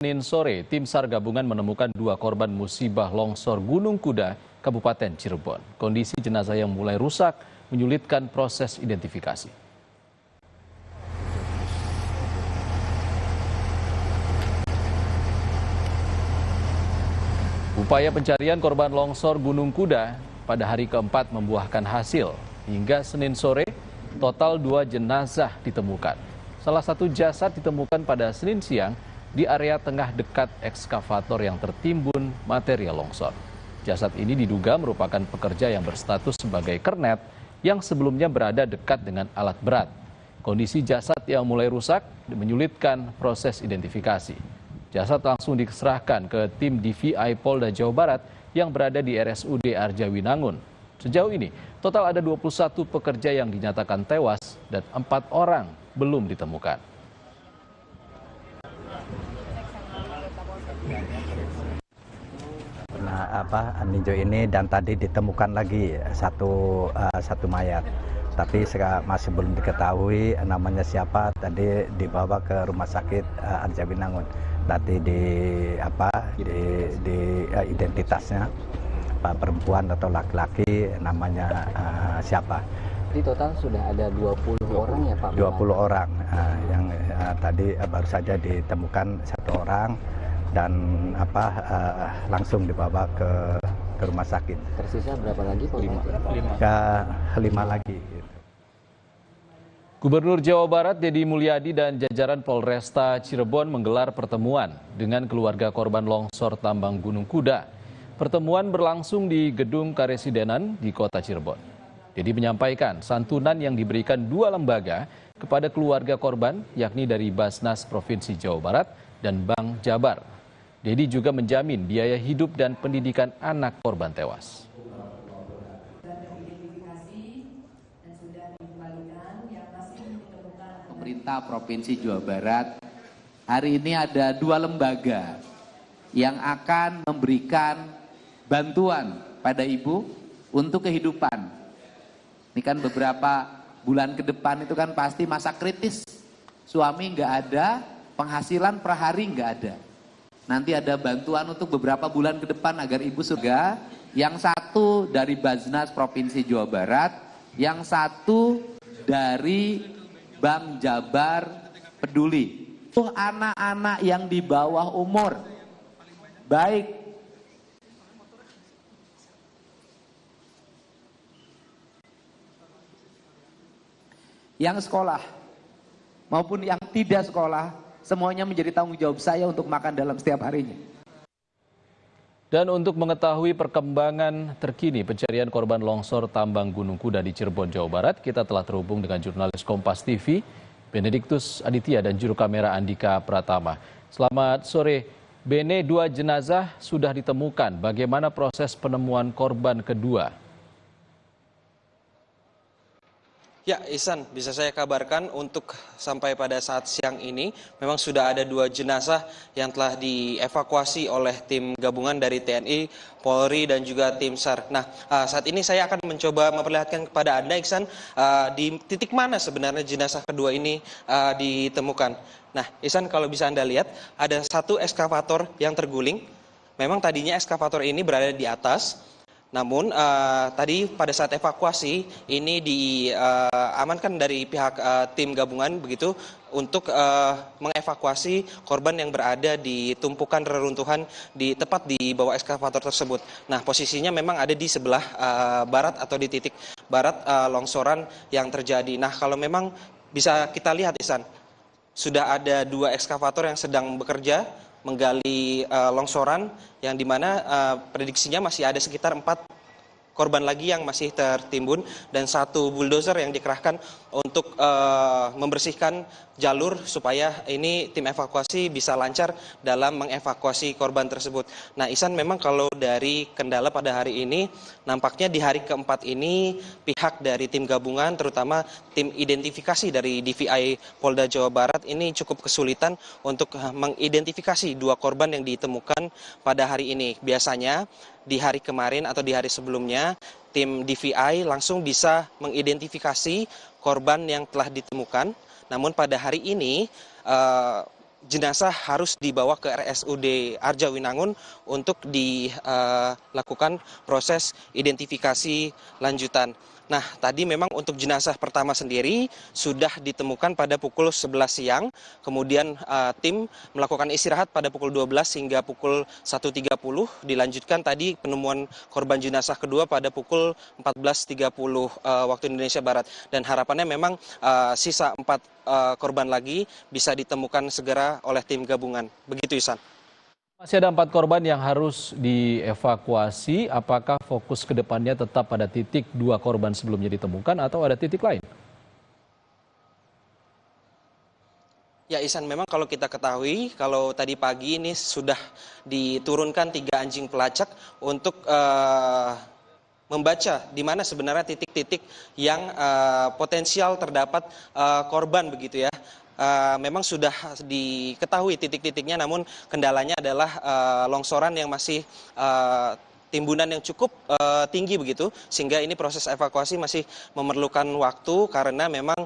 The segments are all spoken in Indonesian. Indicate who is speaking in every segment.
Speaker 1: Senin sore, tim SAR gabungan menemukan 2 korban musibah longsor Gunung Kuda, Kabupaten Cirebon. Kondisi jenazah yang mulai rusak menyulitkan proses identifikasi. Upaya pencarian korban longsor Gunung Kuda pada hari keempat membuahkan hasil. Hingga Senin sore, total 2 jenazah ditemukan. Salah satu jasad ditemukan pada Senin siang di area tengah dekat ekskavator yang tertimbun material longsor. Jasad ini diduga merupakan pekerja yang berstatus sebagai kernet yang sebelumnya berada dekat dengan alat berat. Kondisi jasad yang mulai rusak menyulitkan proses identifikasi. Jasad langsung diserahkan ke tim DVI Polda Jawa Barat yang berada di RSUD Arjawinangun. Sejauh ini, total ada 21 pekerja yang dinyatakan tewas dan 4 orang belum ditemukan.
Speaker 2: Ninjo ini dan tadi ditemukan lagi satu mayat, tapi masih belum diketahui namanya siapa. Tadi dibawa ke rumah sakit Arjawinangun. Nanti di identitasnya perempuan atau laki-laki namanya siapa.
Speaker 3: Di total sudah ada 20 orang ya Pak?
Speaker 2: 20 orang yang tadi baru saja ditemukan 1 orang dan langsung dibawa ke rumah sakit.
Speaker 3: Tersisa berapa lagi Pak?
Speaker 2: 5 lagi.
Speaker 1: Gubernur Jawa Barat Deddy Mulyadi dan jajaran Polresta Cirebon menggelar pertemuan dengan keluarga korban longsor tambang Gunung Kuda. Pertemuan berlangsung di Gedung Karesidenan di Kota Cirebon. Deddy menyampaikan santunan yang diberikan 2 lembaga kepada keluarga korban, yakni dari Basnas Provinsi Jawa Barat dan Bank Jabar. Deddy juga menjamin biaya hidup dan pendidikan anak korban tewas.
Speaker 4: Pemerintah Provinsi Jawa Barat hari ini ada 2 lembaga yang akan memberikan bantuan pada ibu untuk kehidupan. Ini kan beberapa bulan ke depan itu kan pasti masa kritis. Suami nggak ada, penghasilan per hari nggak ada. Nanti ada bantuan untuk beberapa bulan ke depan agar ibu surga. Yang satu dari Basnas Provinsi Jawa Barat, yang satu dari Bank Jabar Peduli. Untuk anak-anak yang di bawah umur, baik yang sekolah maupun yang tidak sekolah, semuanya menjadi tanggung jawab saya untuk makan dalam setiap harinya.
Speaker 1: Dan untuk mengetahui perkembangan terkini pencarian korban longsor tambang Gunung Kuda di Cirebon, Jawa Barat, kita telah terhubung dengan jurnalis Kompas TV, Benediktus Aditya dan juru kamera Andika Pratama. Selamat sore, Bene, 2 jenazah sudah ditemukan. Bagaimana proses penemuan korban kedua?
Speaker 5: Ya, Ihsan, bisa saya kabarkan untuk sampai pada saat siang ini memang sudah ada 2 jenazah yang telah dievakuasi oleh tim gabungan dari TNI, Polri dan juga tim SAR. Nah, saat ini saya akan mencoba memperlihatkan kepada Anda, Ihsan, di titik mana sebenarnya jenazah kedua ini ditemukan. Nah, Ihsan, kalau bisa Anda lihat ada 1 ekskavator yang terguling. Memang tadinya ekskavator ini berada di atas. Namun tadi pada saat evakuasi ini diamankan dari pihak tim gabungan begitu untuk mengevakuasi korban yang berada di tumpukan reruntuhan tepat di bawah ekskavator tersebut. Nah, posisinya memang ada di sebelah barat atau di titik barat longsoran yang terjadi. Nah, kalau memang bisa kita lihat, Ihsan, sudah ada 2 ekskavator yang sedang bekerja menggali longsoran yang dimana prediksinya masih ada sekitar 4 korban lagi yang masih tertimbun dan 1 bulldozer yang dikerahkan untuk membersihkan jalur supaya ini tim evakuasi bisa lancar dalam mengevakuasi korban tersebut. Nah, Ihsan, memang kalau dari kendala pada hari ini nampaknya di hari keempat ini pihak dari tim gabungan terutama tim identifikasi dari DVI Polda Jawa Barat ini cukup kesulitan untuk mengidentifikasi 2 korban yang ditemukan pada hari ini. Biasanya di hari kemarin atau di hari sebelumnya tim DVI langsung bisa mengidentifikasi korban yang telah ditemukan. Namun pada hari ini jenazah harus dibawa ke RSUD Arjawinangun untuk dilakukan proses identifikasi lanjutan. Nah, tadi memang untuk jenazah pertama sendiri sudah ditemukan pada pukul 11 siang, kemudian tim melakukan istirahat pada pukul 12 hingga pukul 1.30, dilanjutkan tadi penemuan korban jenazah kedua pada pukul 14.30 waktu Indonesia Barat. Dan harapannya memang sisa 4 korban lagi bisa ditemukan segera oleh tim gabungan. Begitu, Ihsan.
Speaker 1: Masih ada 4 korban yang harus dievakuasi. Apakah fokus ke depannya tetap pada titik 2 korban sebelumnya ditemukan atau ada titik lain?
Speaker 5: Ya, Ihsan, memang kalau kita ketahui, kalau tadi pagi ini sudah diturunkan 3 anjing pelacak untuk membaca di mana sebenarnya titik-titik yang potensial terdapat korban begitu ya. Memang sudah diketahui titik-titiknya, namun kendalanya adalah longsoran yang masih timbunan yang cukup tinggi begitu, sehingga ini proses evakuasi masih memerlukan waktu karena memang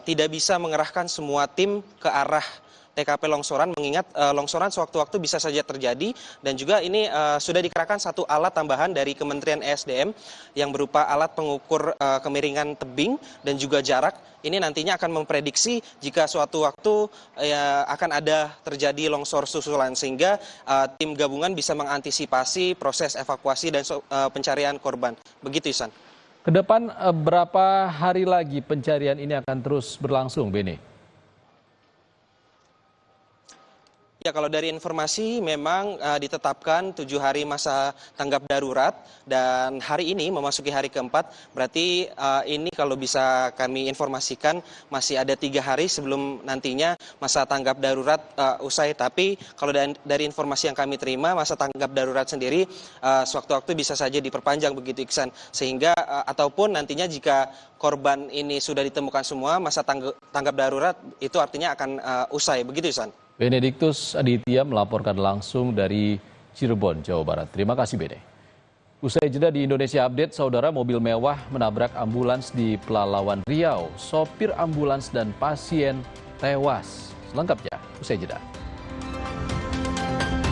Speaker 5: tidak bisa mengerahkan semua tim ke arah TKP longsoran, mengingat longsoran sewaktu-waktu bisa saja terjadi, dan juga ini sudah dikerahkan 1 alat tambahan dari Kementerian ESDM yang berupa alat pengukur kemiringan tebing dan juga jarak. Ini nantinya akan memprediksi jika suatu waktu akan ada terjadi longsor susulan, sehingga tim gabungan bisa mengantisipasi proses evakuasi dan pencarian korban. Begitu, Ihsan.
Speaker 1: Kedepan berapa hari lagi pencarian ini akan terus berlangsung, Beni?
Speaker 5: Ya, kalau dari informasi memang ditetapkan 7 hari masa tanggap darurat, dan hari ini memasuki hari keempat, berarti ini kalau bisa kami informasikan masih ada 3 hari sebelum nantinya masa tanggap darurat usai. Tapi kalau dari informasi yang kami terima, masa tanggap darurat sendiri sewaktu-waktu bisa saja diperpanjang begitu, Iksan. Sehingga ataupun nantinya jika korban ini sudah ditemukan semua, masa tanggap darurat itu artinya akan usai, begitu, Iksan.
Speaker 1: Benediktus Aditya melaporkan langsung dari Cirebon, Jawa Barat. Terima kasih, Bene. Usai jeda di Indonesia Update, saudara, mobil mewah menabrak ambulans di Pelalawan Riau. Sopir ambulans dan pasien tewas. Selengkapnya usai jeda.